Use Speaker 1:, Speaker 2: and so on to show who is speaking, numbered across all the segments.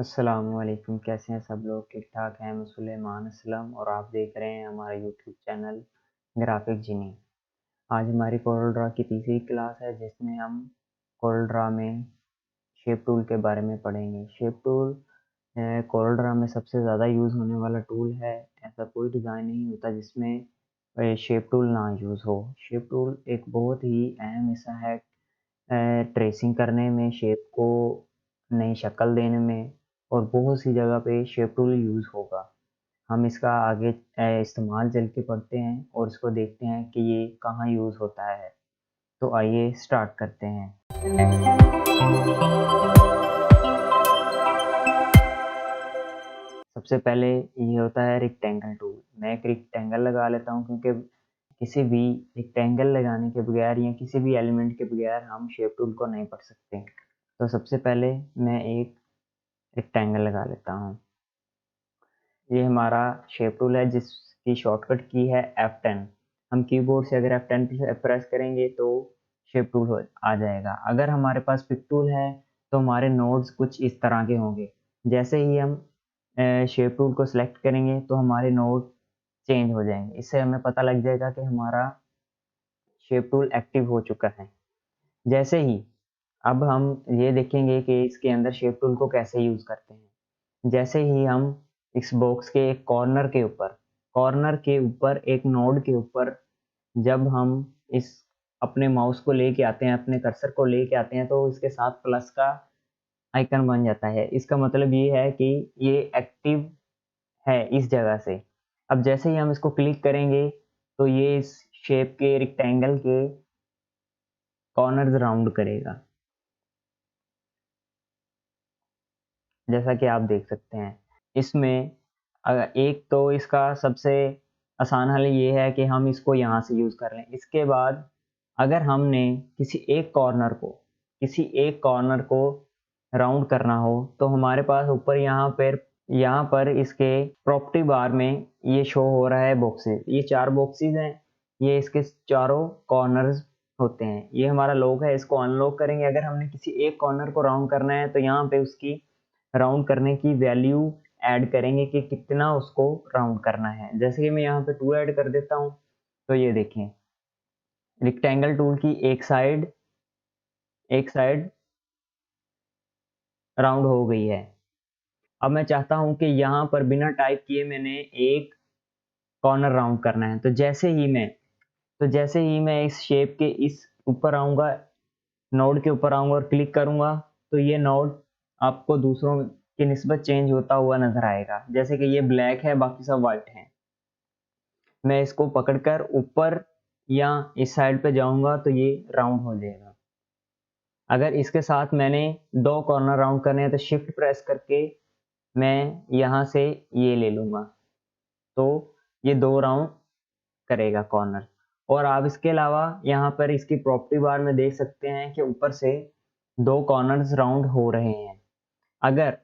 Speaker 1: अस्सलामुअलैकुम, कैसे हैं सब लोग? ठीक ठाक हैं। मैं सुलेमान असलम और आप देख रहे हैं हमारा यूट्यूब चैनल ग्राफिक जीनी। आज हमारी कोरल ड्रा की तीसरी क्लास है जिसमें हम कोरल ड्रा में शेप टूल के बारे में पढ़ेंगे। शेप टूल कोरल ड्रा में सबसे ज़्यादा यूज़ होने वाला टूल है। ऐसा कोई डिज़ाइन नहीं होता जिसमें शेप टूल ना यूज़ हो। शेप टूल एक बहुत ही अहम हिस्सा है ट्रेसिंग करने में, शेप को नई शक्ल देने में, और बहुत सी जगह पे शेप टूल यूज़ होगा। हम इसका आगे इस्तेमाल चल के पढ़ते हैं और इसको देखते हैं कि ये कहाँ यूज़ होता है। तो आइए स्टार्ट करते हैं। सबसे पहले ये होता है रेक्टेंगल टूल। मैं एक रेक्टेंगल लगा लेता हूँ क्योंकि किसी भी रेक्टेंगल लगाने के बगैर या किसी भी एलिमेंट के बगैर हम शेप टूल को नहीं पढ़ सकते। तो सबसे पहले मैं एक रेक्टेंगल लगा लेता हूँ। ये हमारा शेप टूल है जिसकी शॉर्टकट की है F10। हम कीबोर्ड से अगर F10 प्रेस करेंगे तो शेप टूल आ जाएगा। अगर हमारे पास पिक टूल है तो हमारे नोड्स कुछ इस तरह के होंगे। जैसे ही हम शेप टूल को सिलेक्ट करेंगे तो हमारे नोड चेंज हो जाएंगे। इससे हमें पता लग जाएगा कि हमारा शेप टूल एक्टिव हो चुका है। जैसे ही अब हम ये देखेंगे कि इसके अंदर शेप टूल को कैसे यूज़ करते हैं। जैसे ही हम इस बॉक्स के एक कॉर्नर के ऊपर एक नोड के ऊपर जब हम इस अपने माउस को लेके आते हैं, अपने कर्सर को लेके आते हैं, तो इसके साथ प्लस का आइकन बन जाता है। इसका मतलब ये है कि ये एक्टिव है इस जगह से। अब जैसे ही हम इसको क्लिक करेंगे तो ये इस शेप के रेक्टेंगल के कॉर्नर्स राउंड करेगा, जैसा कि आप देख सकते हैं। इसमें एक तो इसका सबसे आसान हल ये है कि हम इसको यहाँ से यूज़ कर लें। इसके बाद अगर हमने किसी एक कॉर्नर को राउंड करना हो तो हमारे पास ऊपर यहाँ पर इसके प्रॉपर्टी बार में ये शो हो रहा है बॉक्सेस। ये 4 बॉक्सेस हैं, ये इसके चारों कॉर्नर्स होते हैं। ये हमारा लॉक है, इसको अनलॉक करेंगे। अगर हमने किसी एक कॉर्नर को राउंड करना है तो यहाँ पे उसकी राउंड करने की वैल्यू ऐड करेंगे कि कितना उसको राउंड करना है। जैसे कि मैं यहाँ पे 2 ऐड कर देता हूँ तो ये देखें रेक्टेंगल टूल की एक साइड राउंड हो गई है। अब मैं चाहता हूँ कि यहाँ पर बिना टाइप किए मैंने एक कॉर्नर राउंड करना है। तो जैसे ही मैं इस शेप के इस ऊपर आऊँगा, नोड के ऊपर आऊँगा और क्लिक करूँगा तो ये नोड आपको दूसरों की निस्बत चेंज होता हुआ नजर आएगा। जैसे कि ये ब्लैक है, बाकी सब वाइट हैं। मैं इसको पकड़कर ऊपर या इस साइड पे जाऊंगा तो ये राउंड हो जाएगा। अगर इसके साथ मैंने 2 कॉर्नर राउंड करने हैं तो शिफ्ट प्रेस करके मैं यहाँ से ये ले लूँगा तो ये 2 राउंड करेगा कॉर्नर। और आप इसके अलावा यहाँ पर इसकी प्रॉपर्टी बार में देख सकते हैं कि ऊपर से 2 कॉर्नर्स राउंड हो रहे हैं। अगर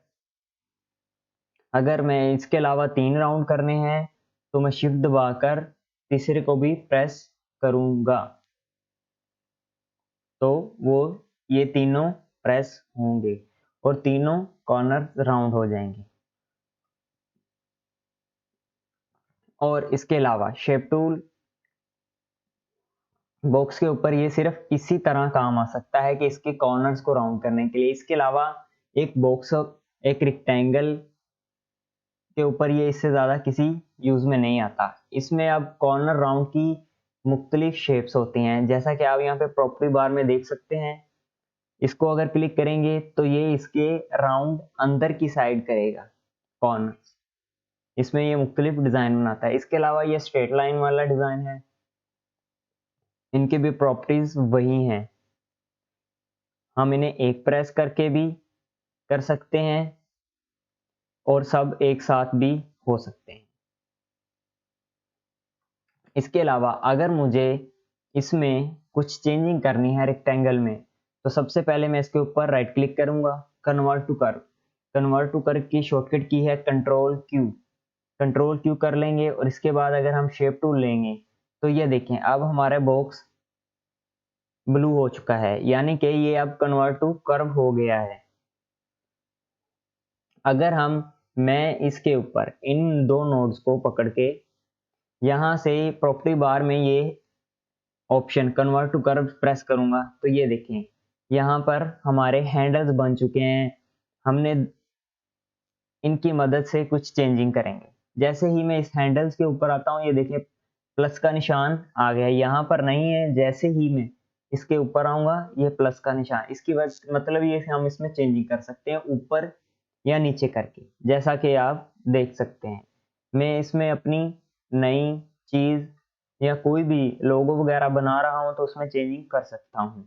Speaker 1: अगर मैं इसके अलावा 3 राउंड करने हैं तो मैं शिफ्ट दबाकर तीसरे को भी प्रेस करूँगा तो वो ये तीनों प्रेस होंगे और तीनों कॉर्नर राउंड हो जाएंगे। और इसके अलावा शेप टूल बॉक्स के ऊपर ये सिर्फ इसी तरह काम आ सकता है कि इसके कॉर्नर्स को राउंड करने के लिए। इसके अलावा एक रेक्टेंगल के ऊपर ये इससे ज़्यादा किसी यूज़ में नहीं आता। इसमें अब कॉर्नर राउंड की मुख्तलिफ शेप्स होती हैं, जैसा कि आप यहाँ पे प्रॉपर्टी बार में देख सकते हैं। इसको अगर क्लिक करेंगे तो ये इसके राउंड अंदर की साइड करेगा कॉर्नर। इसमें ये मुख्तलिफ डिज़ाइन बनाता है। इसके अलावा ये स्ट्रेट लाइन वाला डिज़ाइन है, इनके भी प्रॉपर्टीज वही हैं। हम इन्हें एक प्रेस करके भी कर सकते हैं और सब एक साथ भी हो सकते हैं। इसके अलावा अगर मुझे इसमें कुछ चेंजिंग करनी है रेक्टेंगल में तो सबसे पहले मैं इसके ऊपर राइट क्लिक करूंगा, कन्वर्ट टू कर्व की शॉर्टकट की है कंट्रोल क्यू कर लेंगे। और इसके बाद अगर हम शेप टूल लेंगे तो ये देखें अब हमारा बॉक्स ब्लू हो चुका है, यानी कि ये अब कन्वर्ट टू कर्व हो गया है। मैं इसके ऊपर इन दो नोड्स को पकड़ के यहाँ से प्रॉपर्टी बार में ये option convert to curve press करूंगा तो ये देखें यहाँ पर हमारे हैंडल्स बन चुके हैं। हमने इनकी मदद से कुछ चेंजिंग करेंगे। जैसे ही मैं इस हैंडल्स के ऊपर आता हूँ, ये देखिए प्लस का निशान आ गया, यहाँ पर नहीं है। जैसे ही मैं इसके ऊपर आऊंगा ये प्लस का निशान, इसकी वजह मतलब ये हम इसमें चेंजिंग कर सकते हैं ऊपर या नीचे करके, जैसा कि आप देख सकते हैं। मैं इसमें अपनी नई चीज या कोई भी लोगो वगैरह बना रहा हूं तो उसमें चेंजिंग कर सकता हूं।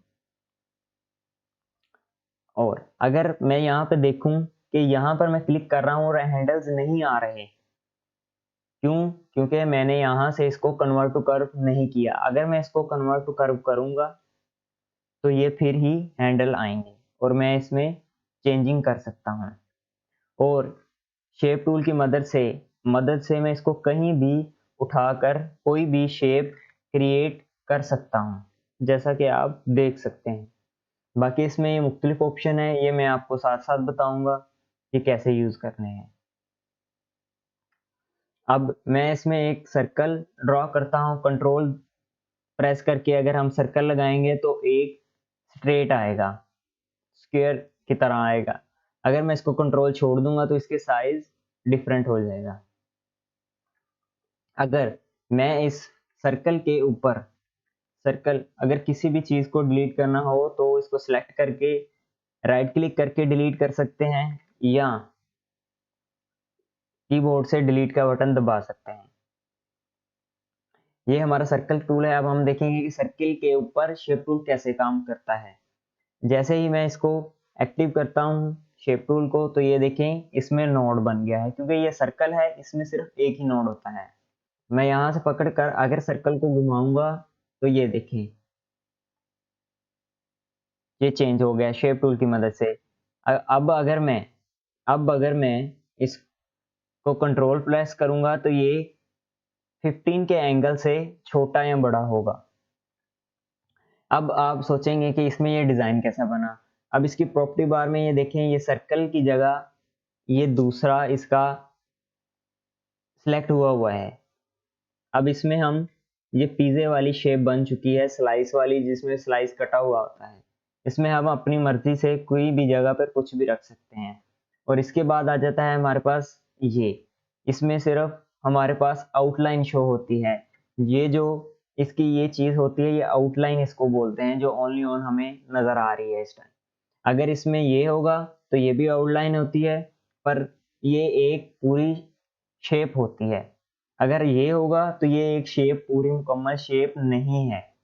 Speaker 1: और अगर मैं यहाँ पे देखूं कि यहाँ पर मैं क्लिक कर रहा हूँ और हैंडल्स नहीं आ रहे, क्यों? क्योंकि मैंने यहाँ से इसको कन्वर्ट टू कर्व नहीं किया। अगर मैं इसको कन्वर्ट टू कर्व करूंगा तो ये फिर ही हैंडल आएंगे और मैं इसमें चेंजिंग कर सकता हूँ। और शेप टूल की मदद से मैं इसको कहीं भी उठाकर कोई भी शेप क्रिएट कर सकता हूँ, जैसा कि आप देख सकते हैं। बाकी इसमें ये मुख्तलिफ ऑप्शन है, ये मैं आपको साथ साथ बताऊंगा कि कैसे यूज करने हैं। अब मैं इसमें एक सर्कल ड्रॉ करता हूँ, कंट्रोल प्रेस करके अगर हम सर्कल लगाएंगे तो एक स्ट्रेट आएगा, स्क्वायर की तरह आएगा। अगर मैं इसको कंट्रोल छोड़ दूंगा तो इसके साइज डिफरेंट हो जाएगा। अगर मैं इस सर्कल के ऊपर अगर किसी भी चीज को डिलीट करना हो तो इसको सिलेक्ट करके राइट क्लिक करके डिलीट कर सकते हैं या कीबोर्ड से डिलीट का बटन दबा सकते हैं। ये हमारा सर्कल टूल है। अब हम देखेंगे कि सर्किल के ऊपर शेप टूल कैसे काम करता है। जैसे ही मैं इसको एक्टिव करता हूँ शेप टूल को, तो ये देखें इसमें नोड बन गया है, क्योंकि ये सर्कल है इसमें सिर्फ एक ही नोड होता है। मैं यहाँ से पकड़कर अगर सर्कल को घुमाऊंगा तो ये देखें ये चेंज हो गया शेप टूल की मदद से। अब अगर मैं इसको कंट्रोल प्रेस करूंगा तो ये 15 के एंगल से छोटा या बड़ा होगा। अब आप सोचेंगे कि इसमें ये डिजाइन कैसा बना। अब इसकी प्रॉपर्टी बार में ये देखें, ये सर्कल की जगह ये दूसरा इसका सिलेक्ट हुआ है। अब इसमें हम ये पिज़्ज़े वाली शेप बन चुकी है, स्लाइस वाली, जिसमें स्लाइस कटा हुआ होता है। इसमें हम अपनी मर्जी से कोई भी जगह पर कुछ भी रख सकते हैं। और इसके बाद आ जाता है हमारे पास ये, इसमें सिर्फ हमारे पास आउटलाइन शो होती है। ये जो इसकी ये चीज होती है ये आउटलाइन इसको बोलते हैं, जो ओनली ऑन हमें नजर आ रही है इस टाइम। अगर इसमें ये होगा तो ये भी आउटलाइन होती है, पर ये एक पूरी शेप होती है। अगर ये होगा तो ये एक शेप पूरी मुकम्मल शेप नहीं है।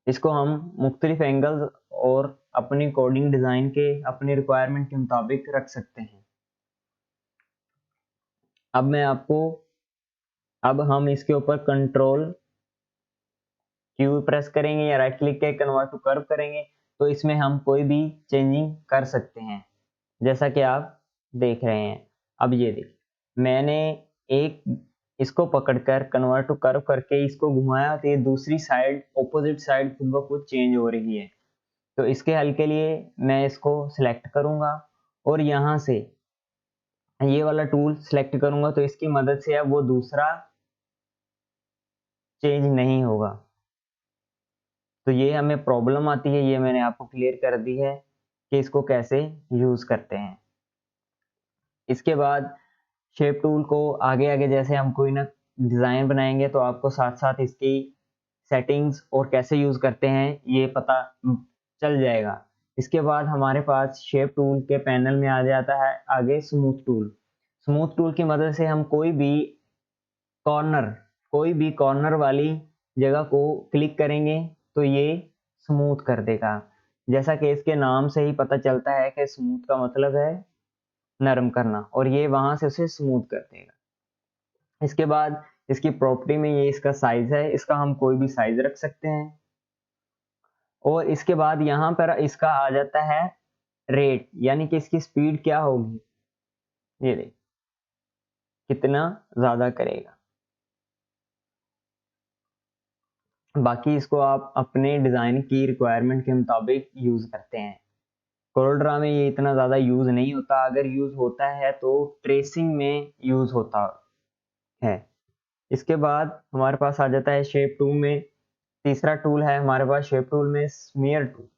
Speaker 1: इसको हम मुख्तलिफ एंगल्स और अपनी कोडिंग डिजाइन के अपनी रिक्वायरमेंट के मुताबिक रख सकते हैं। अब हम इसके ऊपर कंट्रोल क्यू प्रेस करेंगे या राइट क्लिक करके कन्वर्ट टू कर्व करेंगे तो इसमें हम कोई भी चेंजिंग कर सकते हैं, जैसा कि आप देख रहे हैं। अब ये देखिए मैंने एक इसको पकड़कर कन्वर्ट टू कर्व करके इसको घुमाया तो ये दूसरी साइड ऑपोजिट साइड खुद ब खुद चेंज हो रही है। तो इसके हल के लिए मैं इसको सिलेक्ट करूंगा और यहाँ से ये वाला टूल सिलेक्ट करूंगा तो इसकी मदद से अब वो दूसरा चेंज नहीं होगा। तो ये हमें प्रॉब्लम आती है, ये मैंने आपको क्लियर कर दी है कि इसको कैसे यूज करते हैं। इसके बाद शेप टूल को आगे आगे जैसे हम कोई ना डिजाइन बनाएंगे तो आपको साथ साथ इसकी सेटिंग्स और कैसे यूज करते हैं ये पता चल जाएगा। इसके बाद हमारे पास शेप टूल के पैनल में आ जाता है आगे स्मूथ टूल की मदद से हम कोई भी कॉर्नर वाली जगह को क्लिक करेंगे तो ये स्मूथ कर देगा। जैसा कि इसके नाम से ही पता चलता है कि स्मूथ का मतलब है नरम करना, और ये वहां से उसे स्मूथ कर देगा। इसके बाद इसकी प्रॉपर्टी में ये इसका साइज है, इसका हम कोई भी साइज रख सकते हैं। और इसके बाद यहाँ पर इसका आ जाता है रेट, यानी कि इसकी स्पीड क्या होगी, ये देख कितना ज्यादा करेगा। बाकी इसको आप अपने डिजाइन की रिक्वायरमेंट के मुताबिक यूज करते हैं। कोरल में ये इतना ज़्यादा यूज़ नहीं होता, अगर यूज़ होता है तो ट्रेसिंग में यूज़ होता है। इसके बाद हमारे पास आ जाता है शेप टूल में। तीसरा टूल है हमारे पास शेप टूल में स्मीयर टूल।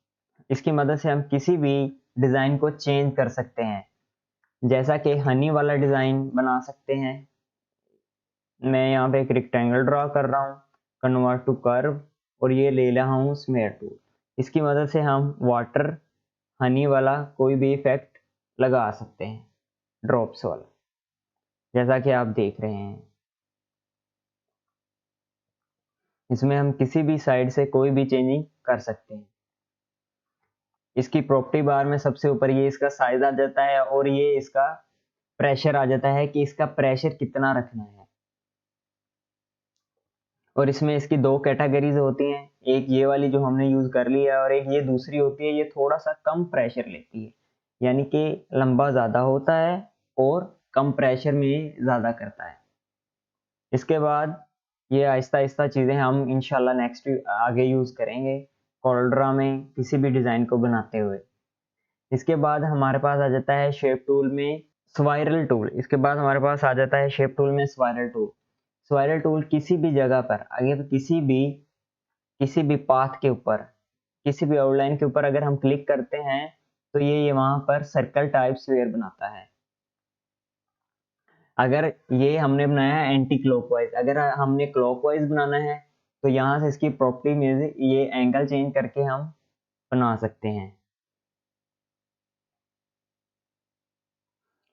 Speaker 1: इसकी मदद से हम किसी भी डिज़ाइन को चेंज कर सकते हैं, जैसा कि हनी वाला डिज़ाइन बना सकते हैं। मैं यहाँ पे एक रेक्टेंगल ड्रॉ कर रहा हूँ, कन्वर्ट टू कर्व, और ये ले रहा हूँ स्मीयर टूल। इसकी मदद से हम वाटर हनी वाला कोई भी इफेक्ट लगा सकते हैं, ड्रॉप्स वाला, जैसा कि आप देख रहे हैं। इसमें हम किसी भी साइड से कोई भी चेंजिंग कर सकते हैं। इसकी प्रॉपर्टी बार में सबसे ऊपर ये इसका साइज आ जाता है, और ये इसका प्रेशर आ जाता है कि इसका प्रेशर कितना रखना है। और इसमें इसकी दो कैटेगरीज होती हैं, एक ये वाली जो हमने यूज कर ली है, और एक ये दूसरी होती है, ये थोड़ा सा कम प्रेशर लेती है, यानी कि लंबा ज़्यादा होता है और कम प्रेशर में ज़्यादा करता है। इसके बाद ये आहिस्ता आहिस्ता चीज़ें हम इंशाल्लाह नेक्स्ट आगे यूज़ करेंगे कोरल में किसी भी डिज़ाइन को बनाते हुए। इसके बाद हमारे पास आ जाता है शेप टूल में स्पाइरल टूल। इसके बाद हमारे पास आ जाता है शेप टूल में स्पाइरल टूल। स्पाइरल टूल किसी भी जगह पर अगर किसी भी पाथ के ऊपर, किसी भी आउटलाइन के ऊपर अगर हम क्लिक करते हैं तो ये वहां पर सर्कल टाइप स्फीयर बनाता है। अगर ये हमने बनाया है एंटी क्लॉकवाइज, अगर हमने क्लॉकवाइज बनाना है तो यहाँ से इसकी प्रॉपर्टी में ये एंगल चेंज करके हम बना सकते हैं।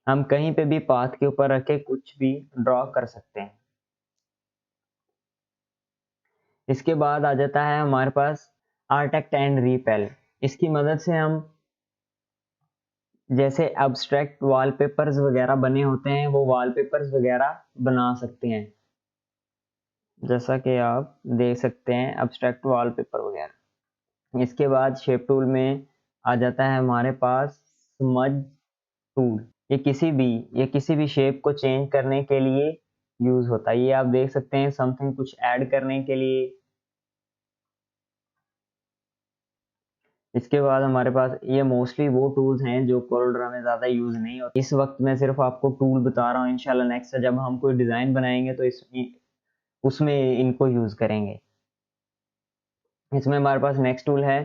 Speaker 1: हम कहीं पे भी पाथ के ऊपर रख के कुछ भी ड्रॉ कर सकते हैं। इसके बाद आ जाता है हमारे पास आर्टेक्ट एंड रिपेल। इसकी मदद से हम जैसे एब्स्ट्रैक्ट वॉलपेपर्स वगैरह बने होते हैं, वो वॉलपेपर्स वगैरह बना सकते हैं, जैसा कि आप देख सकते हैं एब्स्ट्रैक्ट वॉलपेपर वगैरह। इसके बाद शेप टूल में आ जाता है हमारे पास स्मज टूल। ये किसी भी शेप को चेंज करने के लिए यूज होता है। ये आप देख सकते हैं समथिंग कुछ ऐड करने के लिए। इसके बाद हमारे पास ये मोस्टली वो टूल्स हैं जो कोरल में ज़्यादा यूज़ नहीं होते। इस वक्त मैं सिर्फ आपको टूल बता रहा हूँ, इंशाल्लाह नेक्स्ट जब हम कोई डिज़ाइन बनाएंगे तो उसमें इनको यूज़ करेंगे। इसमें हमारे पास नेक्स्ट टूल है,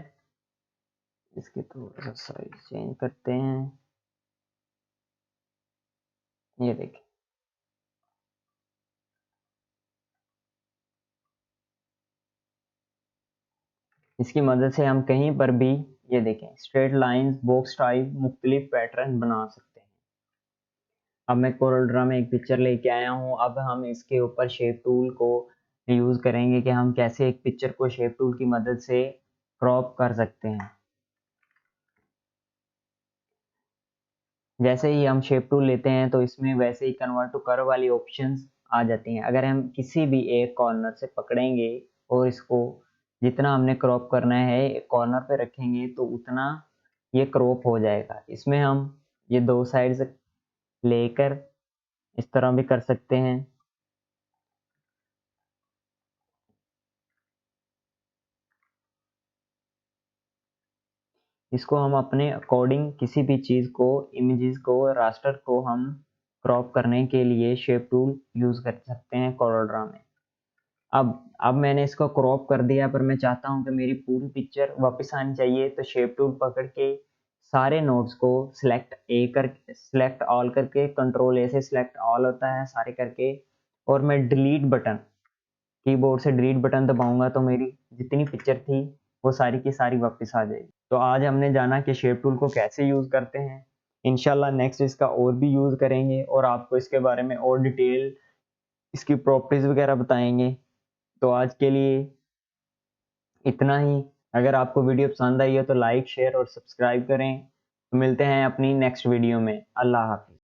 Speaker 1: इसकी थोड़ा सा साइज चेंज करते हैं। ये देखिए, इसकी मदद से हम कहीं पर भी ये देखें स्ट्रेट लाइंस, बॉक्स टाइप, मुख्तलिफ पैटर्न बना सकते हैं। अब मैं कोरल ड्रा में एक पिक्चर लेके आया हूँ। अब हम इसके ऊपर शेप टूल को यूज़ करेंगे कि हम कैसे एक पिक्चर को शेप टूल की मदद से क्रॉप कर सकते हैं। जैसे ही हम शेप टूल लेते हैं तो इसमें वैसे ही कन्वर्ट टू कर्व वाली ऑप्शंस आ जाती हैं। अगर हम किसी भी एक कॉर्नर से पकड़ेंगे और इसको जितना हमने क्रॉप करना है कॉर्नर पे रखेंगे तो उतना ये क्रॉप हो जाएगा। इसमें हम ये दो साइड से लेकर इस तरह भी कर सकते हैं। इसको हम अपने अकॉर्डिंग किसी भी चीज़ को, इमेजेस को, रास्टर को हम क्रॉप करने के लिए शेप टूल यूज़ कर सकते हैं कोरल ड्रा में। अब मैंने इसको क्रॉप कर दिया, पर मैं चाहता हूँ कि मेरी पूरी पिक्चर वापस आनी चाहिए, तो शेप टूल पकड़ के सारे नोड्स को सिलेक्ट ऑल करके, कंट्रोल ए से सिलेक्ट ऑल होता है सारे करके, और मैं डिलीट बटन, कीबोर्ड से डिलीट बटन दबाऊंगा तो मेरी जितनी पिक्चर थी वो सारी की सारी वापस आ जाएगी। तो आज हमने जाना कि शेप टूल को कैसे यूज़ करते हैं। इंशाल्लाह नेक्स्ट इसका और भी यूज़ करेंगे और आपको इसके बारे में और डिटेल, इसकी प्रॉपर्टीज़ वगैरह बताएंगे। तो आज के लिए इतना ही। अगर आपको वीडियो पसंद आई है तो लाइक, शेयर और सब्सक्राइब करें। तो मिलते हैं अपनी नेक्स्ट वीडियो में। अल्लाह हाफिज़।